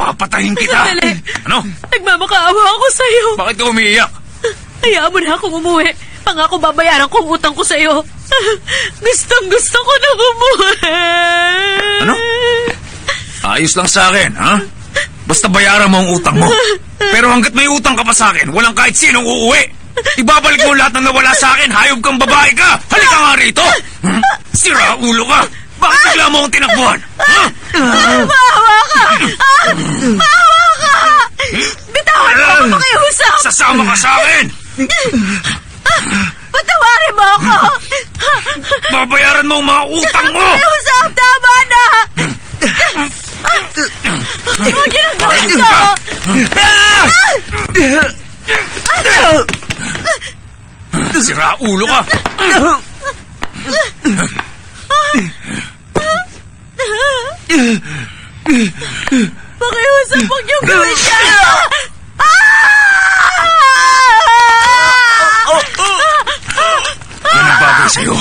Papatayin kita! Sandali. Ano? Nagmamakaawa ako sa'yo. Bakit ka umiiyak? Hayaan mo na akong umuwi. Pangako babayaran ko ang utang ko sa'yo. Gustong-gusto ko na umuwi. Ano? Ayos lang sa akin, ha? Basta bayaran mo ang utang mo. Pero hanggat may utang ka pa sa akin, walang kahit sinong uuwi. Ibabalik mo lahat ng nawala sa akin, hayop kang babae ka! Halika nga rito! Sira ulo ka! Bakit bigla mo akong tinakbuhan? Ha? Maawa ka! Maawa ka! Bitawan mo ako makiusap! Sasama ka sa akin! Patawarin mo ako! Babayaran mo ang mga utang mo! Makiusap! Tama na! Ano ginagawa ito? Sira ulo ka! Pakiusap mo yung gawin niya! Yan ang bagay sa'yo.